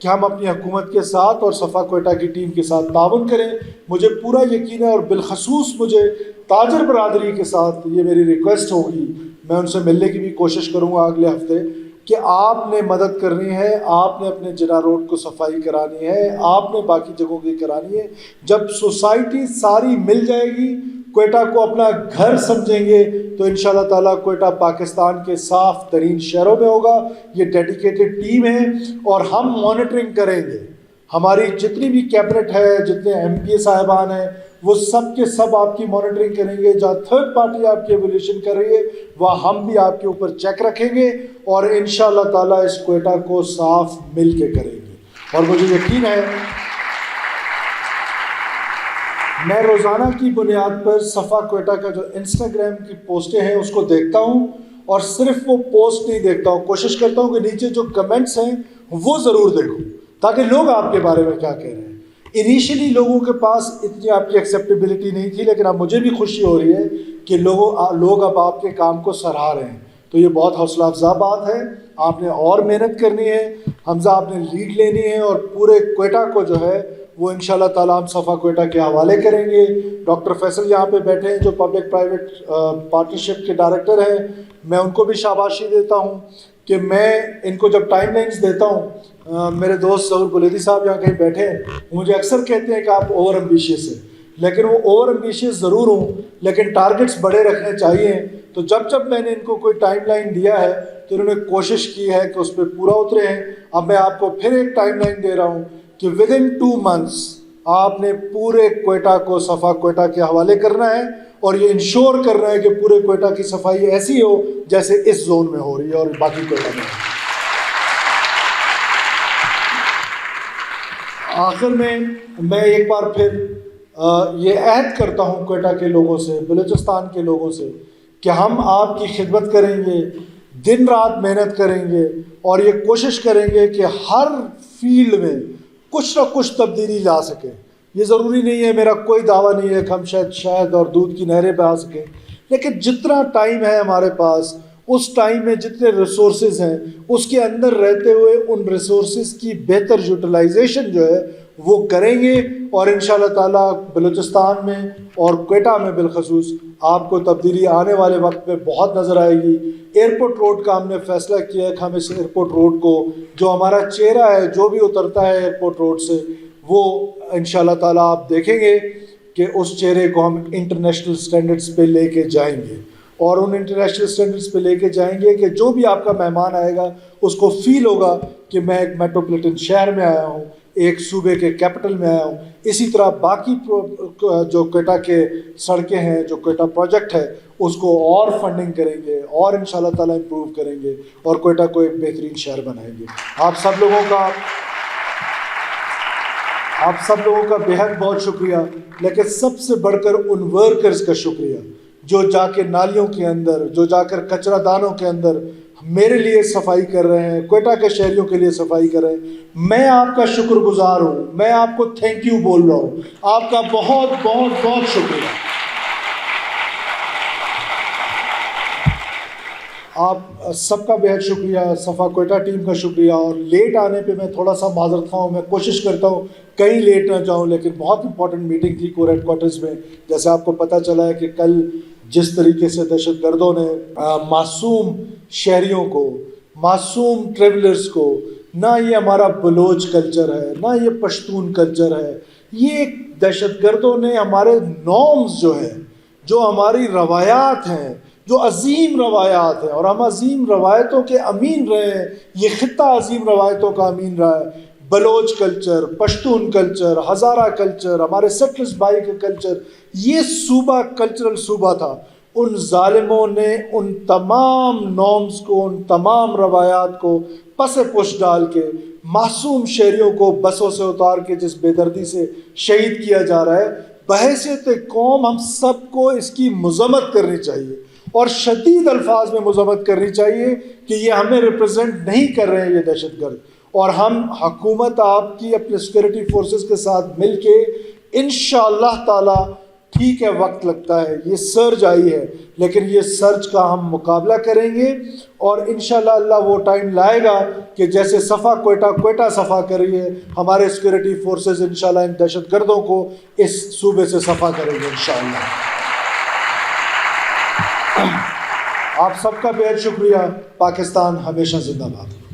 کہ ہم اپنی حکومت کے ساتھ اور صفا کوئٹہ کی ٹیم کے ساتھ تعاون کریں. مجھے پورا یقین ہے اور بالخصوص مجھے تاجر برادری کے ساتھ یہ میری ریکویسٹ ہوگی, میں ان سے ملنے کی بھی کوشش کروں گا اگلے ہفتے, کہ آپ نے مدد کرنی ہے, آپ نے اپنے جنا روڈ کو صفائی کرانی ہے, آپ نے باقی جگہوں کی کرانی ہے. جب سوسائٹی ساری مل جائے گی, کوئٹہ کو اپنا گھر سمجھیں گے, تو انشاءاللہ تعالیٰ کوئٹہ پاکستان کے صاف ترین شہروں میں ہوگا. یہ ڈیڈیکیٹڈ ٹیم ہے اور ہم مانیٹرنگ کریں گے. ہماری جتنی بھی کیبنٹ ہے, جتنے ایم پی اے صاحبان ہیں, وہ سب کے سب آپ کی مانیٹرنگ کریں گے. جہاں تھرڈ پارٹی آپ کی ایولیوشن کر رہی ہے وہاں ہم بھی آپ کے اوپر چیک رکھیں گے اور انشاءاللہ تعالیٰ اس کوئٹہ کو صاف مل کے کریں گے. اور مجھے یقین ہے میں روزانہ کی بنیاد پر صفا کوئٹہ کا جو انسٹاگرام کی پوسٹیں ہیں اس کو دیکھتا ہوں, اور صرف وہ پوسٹ نہیں دیکھتا ہوں, کوشش کرتا ہوں کہ نیچے جو کمنٹس ہیں وہ ضرور دیکھوں تاکہ لوگ آپ کے بارے میں کیا کہہ رہے ہیں. انیشلی لوگوں کے پاس اتنی آپ کی ایکسیپٹیبلٹی نہیں تھی, لیکن اب مجھے بھی خوشی ہو رہی ہے کہ لوگ اب آپ کے کام کو سراہ رہے ہیں. تو یہ بہت حوصلہ افزا بات ہے. آپ نے اور محنت کرنی ہے حمزہ, آپ نے لیڈ لینی ہے, اور پورے کوئٹہ کو جو ہے وہ انشاءاللہ تعالیٰ ہم صفا کوئٹہ کے حوالے کریں گے. ڈاکٹر فیصل یہاں پہ بیٹھے ہیں جو پبلک پرائیویٹ پارٹنرشپ کے ڈائریکٹر ہیں, میں ان کو بھی شاباشی دیتا ہوں کہ میں ان کو جب ٹائم لائنز دیتا ہوں, میرے دوست ظہور بلیدی صاحب یہاں کہیں بیٹھے ہیں, مجھے اکثر کہتے ہیں کہ آپ اوور ایمبیشیس ہیں, لیکن وہ اوور ایمبیشیس ضرور ہوں لیکن ٹارگٹس بڑے رکھنے چاہیے. تو جب میں نے ان کو کوئی ٹائم لائن دیا ہے تو انہوں نے کوشش کی ہے کہ اس پہ پورا اترے ہیں. اب میں آپ کو پھر ایک ٹائم لائن دے رہا ہوں کہ ودن 2 months آپ نے پورے کوئٹہ کو صفا کوئٹہ کے حوالے کرنا ہے, اور یہ انشور کرنا ہے کہ پورے کوئٹہ کی صفائی ایسی ہو جیسے اس زون میں ہو رہی ہے اور باقی کوئٹہ میں. آخر میں ایک بار پھر یہ عہد کرتا ہوں کوئٹہ کے لوگوں سے, بلوچستان کے لوگوں سے, کہ ہم آپ کی خدمت کریں گے, دن رات محنت کریں گے, اور یہ کوشش کریں گے کہ ہر فیلڈ میں کچھ نہ کچھ تبدیلی لا سکیں. یہ ضروری نہیں ہے, میرا کوئی دعویٰ نہیں ہے کہ ہم شہد اور دودھ کی نہریں بہا سکیں, لیکن جتنا ٹائم ہے ہمارے پاس, اس ٹائم میں جتنے ریسورسز ہیں اس کے اندر رہتے ہوئے ان ریسورسز کی بہتر یوٹیلائزیشن جو ہے وہ کریں گے. اور انشاءاللہ تعالیٰ بلوچستان میں اور کوئٹہ میں بالخصوص آپ کو تبدیلی آنے والے وقت میں بہت نظر آئے گی. ایئرپورٹ روڈ کا ہم نے فیصلہ کیا ہے کہ ہم اس ایئرپورٹ روڈ کو, جو ہمارا چہرہ ہے جو بھی اترتا ہے ایئرپورٹ روڈ سے, وہ انشاءاللہ تعالیٰ آپ دیکھیں گے کہ اس چہرے کو ہم انٹرنیشنل سٹینڈرڈز پہ لے کے جائیں گے. اور ان انٹرنیشنل سٹینڈرڈز پہ لے کے جائیں گے کہ جو بھی آپ کا مہمان آئے گا اس کو فیل ہوگا کہ میں ایک میٹروپولیٹن شہر میں آیا ہوں, ایک صوبے کے کیپٹل میں آیا ہوں. اسی طرح باقی جو کوئٹہ کے سڑکیں ہیں, جو کوئٹہ پروجیکٹ ہے, اس کو اور فنڈنگ کریں گے اور انشاءاللہ تعالیٰ امپروو کریں گے اور کوئٹہ کو ایک بہترین شہر بنائیں گے. آپ سب لوگوں کا بہت بہت شکریہ, لیکن سب سے بڑھ کر ان ورکرز کا شکریہ جو جا کے نالیوں کے اندر, جو جا کر کچرا دانوں کے اندر میرے لیے صفائی کر رہے ہیں, کوئٹہ کے شہریوں کے لیے صفائی کر رہے ہیں. میں آپ کا شکر گزار ہوں, میں آپ کو تھینک یو بول رہا ہوں. آپ کا بہت بہت بہت شکریہ. آپ سب کا بہت شکریہ, صفا کوئٹہ ٹیم کا شکریہ. اور لیٹ آنے پہ میں تھوڑا سا معذرت خواہ ہوں, میں کوشش کرتا ہوں کہیں لیٹ نہ جاؤں, لیکن بہت امپورٹنٹ میٹنگ تھی کور ہیڈ کوارٹرز میں. جیسے آپ کو پتہ چلا ہے کہ کل جس طریقے سے دہشت گردوں نے معصوم شہریوں کو, معصوم ٹریولرز کو, نہ یہ ہمارا بلوچ کلچر ہے نہ یہ پشتون کلچر ہے, یہ دہشت گردوں نے ہمارے نارمز جو ہیں, جو ہماری روایات ہیں, جو عظیم روایات ہیں, اور ہم عظیم روایتوں کے امین رہے ہیں. یہ خطہ عظیم روایتوں کا امین رہا ہے. Baloch culture, Pashtun culture, Hazara culture, ہمارے سٹلرز بھائی کا کلچر, یہ صوبہ کلچرل صوبہ تھا. ان ظالموں نے ان تمام نارمز کو, ان تمام روایات کو پس پش ڈال کے معصوم شہریوں کو بسوں سے اتار کے جس بے دردی سے شہید کیا جا رہا ہے, بحیثیت قوم ہم سب کو اس کی مذمت کرنی چاہیے, اور شدید الفاظ میں مذمت کرنی چاہیے کہ یہ ہمیں ریپرزینٹ نہیں کر رہے ہیں یہ دہشت گرد. اور ہم حکومت آپ کی اپنے سیکورٹی فورسز کے ساتھ مل کے انشاءاللہ تعالی ٹھیک ہے وقت لگتا ہے، یہ سرج آئی ہے، لیکن یہ سرج کا ہم مقابلہ کریں گے، اور انشاءاللہ اللہ وہ ٹائم لائے گا کہ جیسے صفا کوئٹہ صفا کر رہی ہے، ہمارے سیکورٹی فورسز انشاءاللہ ان دہشت گردوں کو اس صوبے سے صفا کریں گے انشاءاللہ۔ آپ سب کا بہت شکریہ۔ پاکستان ہمیشہ زندہ باد۔